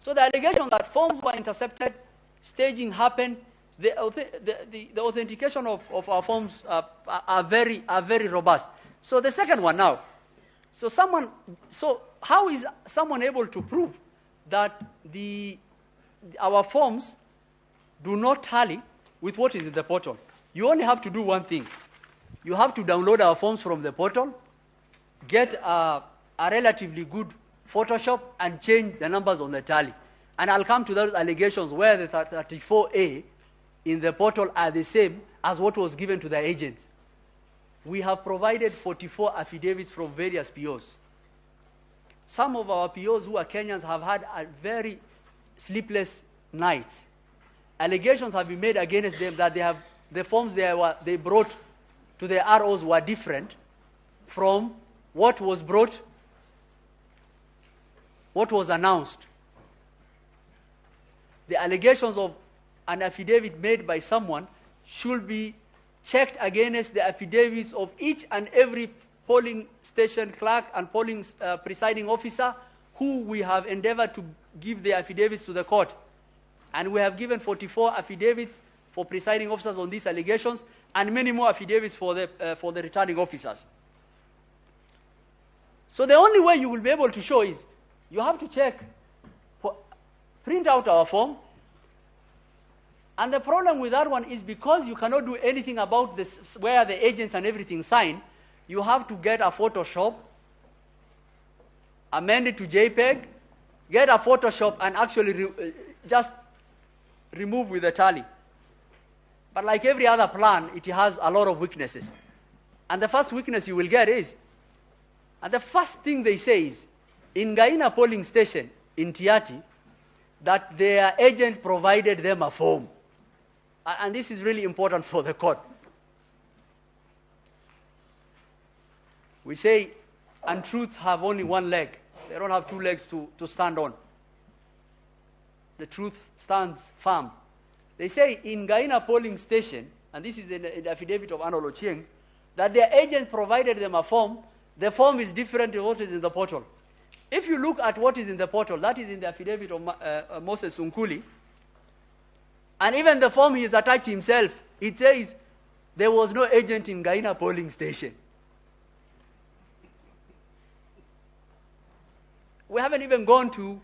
So the allegation that forms were intercepted, staging happened, the authentication of our forms are very robust. So the second one now. So how is someone able to prove that our forms do not tally with what is in the portal? You only have to do one thing. You have to download our forms from the portal, get a relatively good Photoshop, and change the numbers on the tally. And I'll come to those allegations where the 34A in the portal are the same as what was given to the agents. We have provided 44 affidavits from various POs. Some of our POs who are Kenyans have had a very sleepless nights. Allegations have been made against them that the forms they brought to the ROs were different from what was announced. The allegations of an affidavit made by someone should be checked against the affidavits of each and every polling station clerk and polling presiding officer who we have endeavored to give the affidavits to the court. And we have given 44 affidavits for presiding officers on these allegations and many more affidavits for the returning officers. So the only way you will be able to show is you have to print out our form. And the problem with that one is because you cannot do anything about this, where the agents and everything sign, you have to get a Photoshop, amend it to JPEG, get a Photoshop, and actually just remove with the tally. But like every other plan, it has a lot of weaknesses. And the first weakness you will get is, and the first thing they say is, in Gaina polling station in Tiati, that their agent provided them a form. And this is really important for the court. We say untruths have only one leg. They don't have two legs to stand on. The truth stands firm. They say in Gaina polling station, and this is in the affidavit of Arnold Ochieng, that their agent provided them a form. The form is different to what is in the portal. If you look at what is in the portal, that is in the affidavit of Moses Sunkuli, and even the form he has attached himself, it says there was no agent in Gaina polling station. We haven't even gone to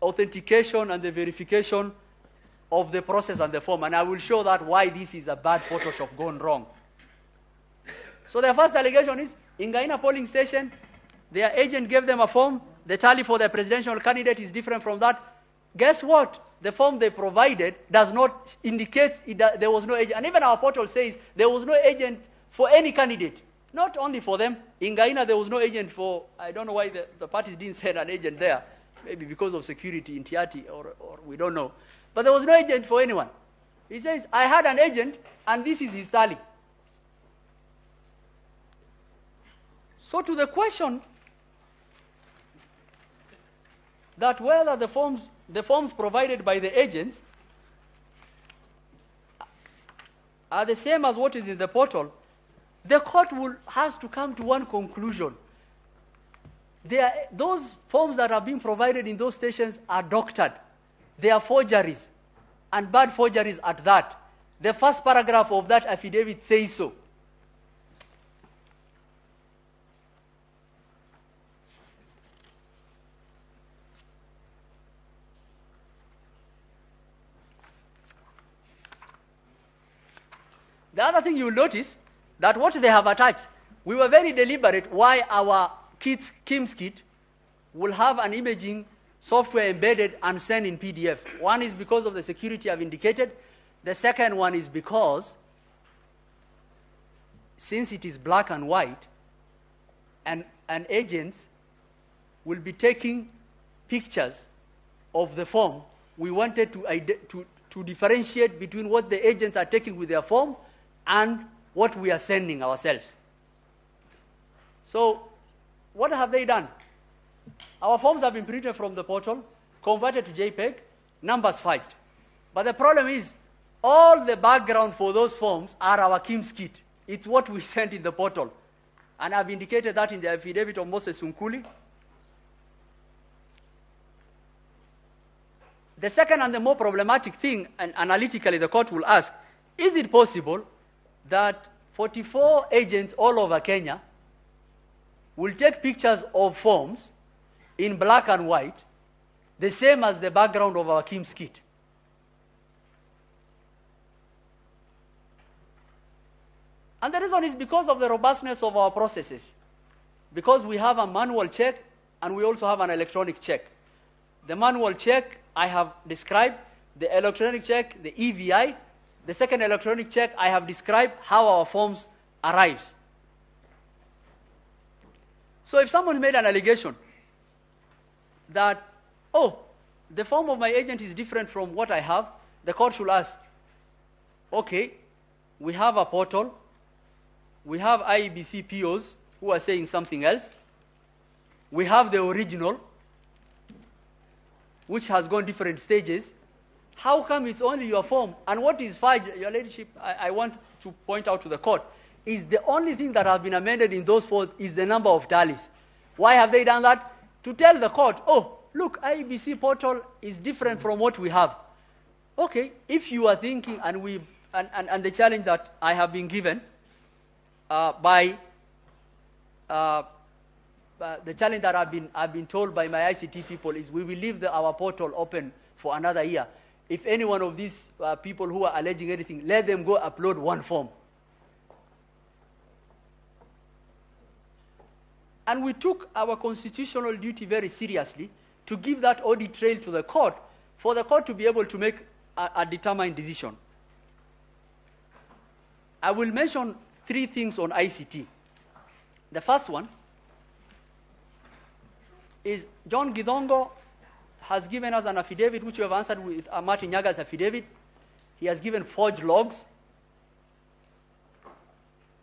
authentication and the verification of the process and the form, and I will show that why this is a bad Photoshop gone wrong. So the first allegation is, in Gaina polling station, their agent gave them a form. The tally for the presidential candidate is different from that. Guess what? The form they provided does not indicate there was no agent. And even our portal says there was no agent for any candidate. Not only for them. In Gaina, there was no agent for, I don't know why the parties didn't send an agent there. Maybe because of security in Tiati, or we don't know. But there was no agent for anyone. He says, I had an agent, and this is his tally. So to the question that whether the forms provided by the agents are the same as what is in the portal, the court has to come to one conclusion. Those forms that are being provided in those stations are doctored. They are forgeries, and bad forgeries at that. The first paragraph of that affidavit says so. The other thing you will notice, that what they have attached, we were very deliberate why our KIMS kit will have an imaging software embedded and sent in PDF. One is because of the security I've indicated. The second one is because, since it is black and white, and agents will be taking pictures of the form, we wanted to differentiate between what the agents are taking with their form and what we are sending ourselves. So, what have they done? Our forms have been printed from the portal, converted to JPEG, numbers fudged. But the problem is, all the background for those forms are our KIMS kit. It's what we sent in the portal. And I've indicated that in the affidavit of Moses Sunkuli. The second and the more problematic thing, and analytically the court will ask, is it possible that 44 agents all over Kenya will take pictures of forms in black and white, the same as the background of our Kim's kit? And the reason is because of the robustness of our processes. Because we have a manual check and we also have an electronic check. The manual check I have described, the electronic check, the EVI. The second electronic check, I have described how our forms arrives. So if someone made an allegation that, oh, the form of my agent is different from what I have, the court should ask, okay, we have a portal, we have IEBC POs who are saying something else, we have the original, which has gone different stages. How come it's only your form? And what is fudge, Your Ladyship, I want to point out to the court, is the only thing that has been amended in those four is the number of tallies. Why have they done that? To tell the court, oh, look, IEBC portal is different from what we have. Okay, if you are thinking, and the challenge that I have been given the challenge that I've been told by my ICT people is we will leave our portal open for another year. If any one of these people who are alleging anything, let them go upload one form. And we took our constitutional duty very seriously to give that audit trail to the court for the court to be able to make a determined decision. I will mention 3 things on ICT. The first one is John Githongo has given us an affidavit, which we have answered with Martin Nyaga's affidavit. He has given forged logs.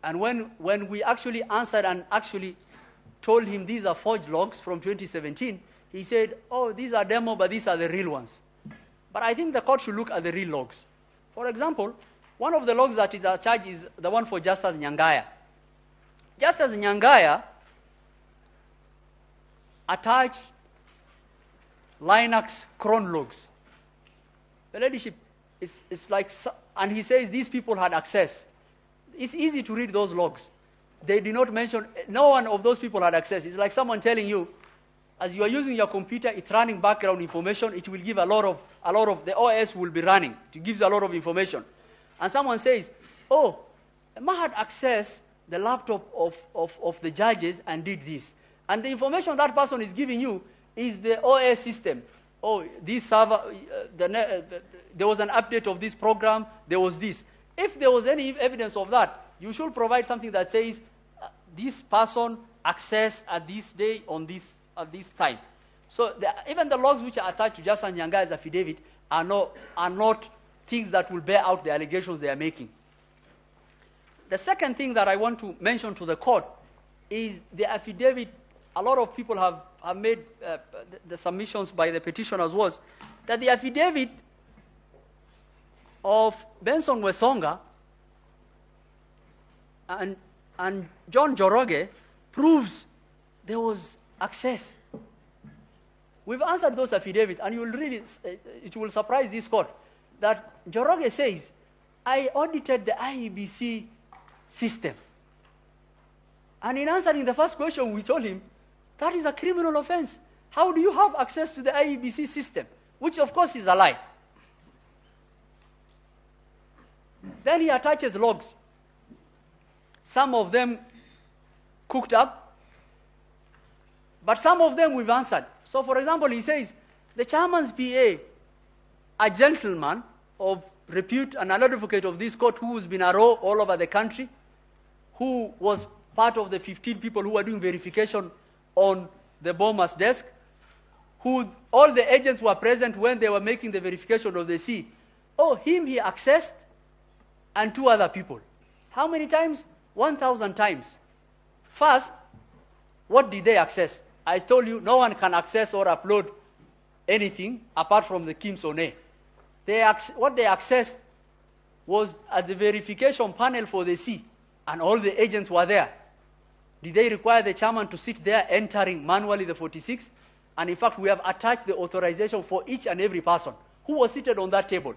And when we actually answered and actually told him these are forged logs from 2017, he said, oh, these are demo, but these are the real ones. But I think the court should look at the real logs. For example, one of the logs that is charged is the one for Justice Nyangaya. Justice Nyangaya attached Linux cron logs. The ladyship, it's like, and he says these people had access. It's easy to read those logs. They did not mention, no one of those people had access. It's like someone telling you, as you are using your computer, it's running background information, it will give a lot of, the OS will be running. It gives a lot of information. And someone says, oh, Ma had accessed the laptop of the judges and did this. And the information that person is giving you is the OS system. Oh, this server, there was an update of this program, there was this. If there was any evidence of that, you should provide something that says, this person accessed at this day on this, at this time. So even the logs which are attached to Justice Nyangaya's affidavit are not things that will bear out the allegations they are making. The second thing that I want to mention to the court is the affidavit. A lot of people have made the submissions by the petitioners was that the affidavit of Benson Wesonga and John Njoroge proves there was access. We've answered those affidavits, and you will really, it will surprise this court that Njoroge says, I audited the IEBC system. And in answering the first question, we told him, that is a criminal offense. How do you have access to the IEBC system? Which, of course, is a lie. Then he attaches logs. Some of them cooked up, but some of them we've answered. So, for example, he says, the chairman's PA, a gentleman of repute and an advocate of this court who's been a row all over the country, who was part of the 15 people who were doing verification on the bomber's desk, who all the agents were present when they were making the verification of the C. Oh, him he accessed, and 2 other people. How many times? 1,000 times. First, what did they access? I told you, no one can access or upload anything apart from the Kim Sone. What they accessed was at the verification panel for the C, and all the agents were there. Did they require the chairman to sit there entering manually the 46? And in fact, we have attached the authorization for each and every person. who was seated on that table.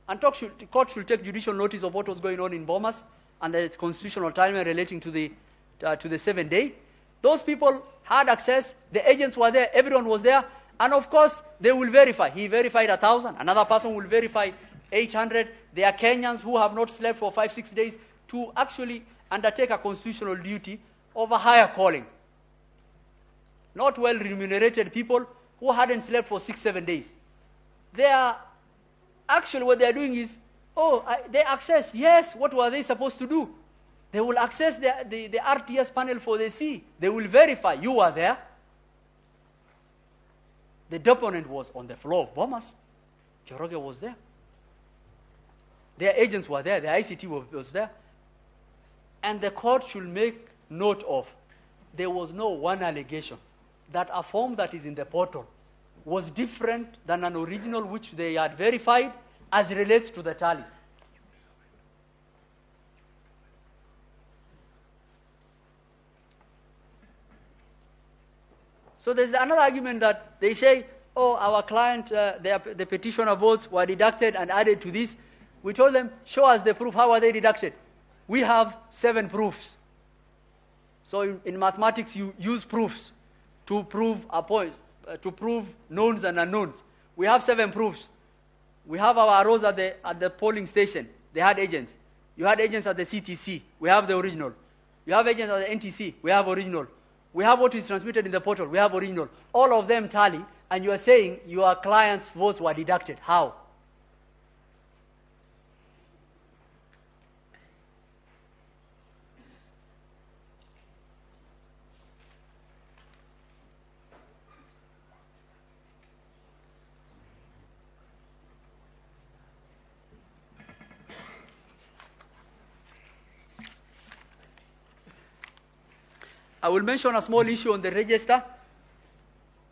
And the court should take judicial notice of what was going on in Bomas and the constitutional timeline relating to the 7-day. Those people had access, the agents were there, everyone was there, and of course, they will verify. He verified 1,000, another person will verify 800. There are Kenyans who have not slept for 5-6 days to actually undertake a constitutional duty of a higher calling. Not well remunerated people who hadn't slept for 6-7 days. They are actually, what they are doing is, they access. Yes, what were they supposed to do? They will access the RTS panel for the sea. They will verify you were there. The deponent was on the floor of Bomas. Njoroge was there. Their agents were there. The ICT was there. And the court should make note of, there was no one allegation that a form that is in the portal was different than an original which they had verified as relates to the tally. So there's another argument that they say, our client, the petitioner votes were deducted and added to this. We told them, show us the proof. How are they deducted? We have 7 proofs. So in mathematics, you use proofs to prove a point, to prove knowns and unknowns. We have 7 proofs. We have our arrows at the polling station. They had agents. You had agents at the CTC. We have the original. You have agents at the NTC. We have original. We have what is transmitted in the portal. We have original. All of them tally, and you are saying your client's votes were deducted. How? I will mention a small issue on the register.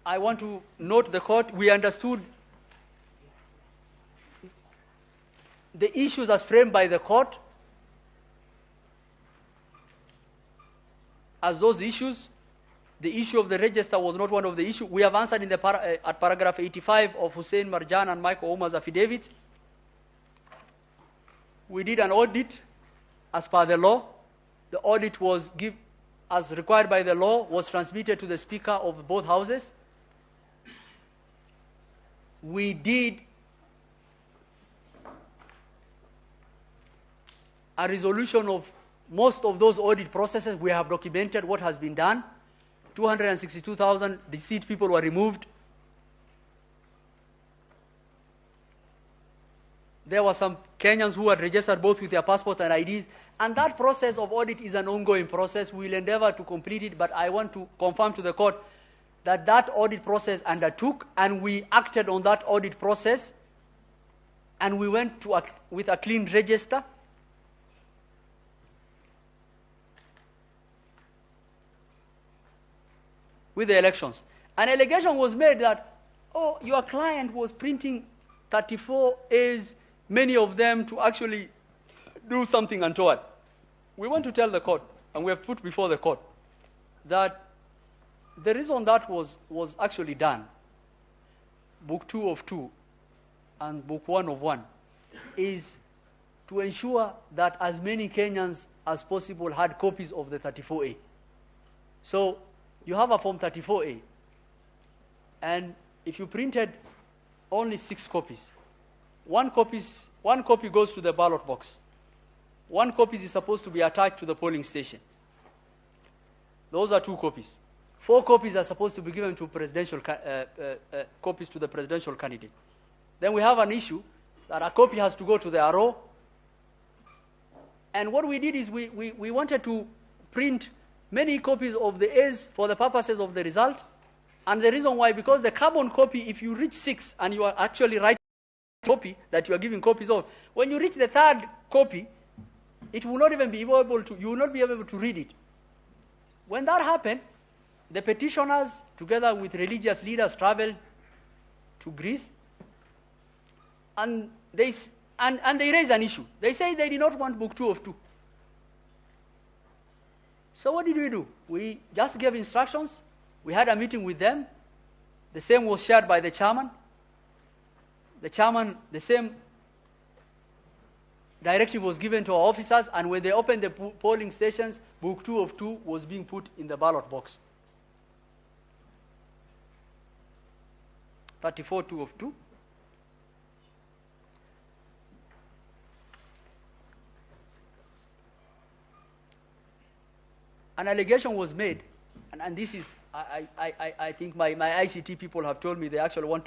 I want to note the court. We understood the issues as framed by the court as those issues. The issue of the register was not one of the issues. We have answered in the at paragraph 85 of Hussein Marjan and Michael Omar's affidavit. We did an audit as per the law. The audit was as required by the law, was transmitted to the Speaker of both houses. We did a resolution of most of those audit processes. We have documented what has been done. 262,000 deceased people were removed. There were some Kenyans who had registered both with their passport and IDs. And that process of audit is an ongoing process. We will endeavor to complete it, but I want to confirm to the court that that audit process undertook, and we acted on that audit process, and we went with a clean register. With the elections. An allegation was made that, your client was printing 34 A's, many of them to actually do something untoward. We want to tell the court, and we have put before the court, that the reason that was actually done, book 2 of 2 and book 1 of 1, is to ensure that as many Kenyans as possible had copies of the 34A. So you have a form 34A, and if you printed only 6 copies, one copy goes to the ballot box. 1 copy is supposed to be attached to the polling station. Those are 2 copies. 4 copies are supposed to be given to presidential copies to the presidential candidate. Then we have an issue that a copy has to go to the RO. And what we did is we wanted to print many copies of the A's for the purposes of the result. And the reason why, because the carbon copy, if you reach 6 and you are actually writing copy that you are giving copies of, when you reach the 3rd copy, it will not even be able to, you will not be able to read it. When that happened, the petitioners, together with religious leaders, traveled to Greece, and they raised an issue. They say they did not want book 2 of 2. So what did we do? We just gave instructions. We had a meeting with them. The same was shared by the chairman. the chairman, the same directive was given to our officers, and when they opened the polling stations, book 2 of 2 was being put in the ballot box. 34 2 of 2. An allegation was made, and this is, I think my ICT people have told me they actually want to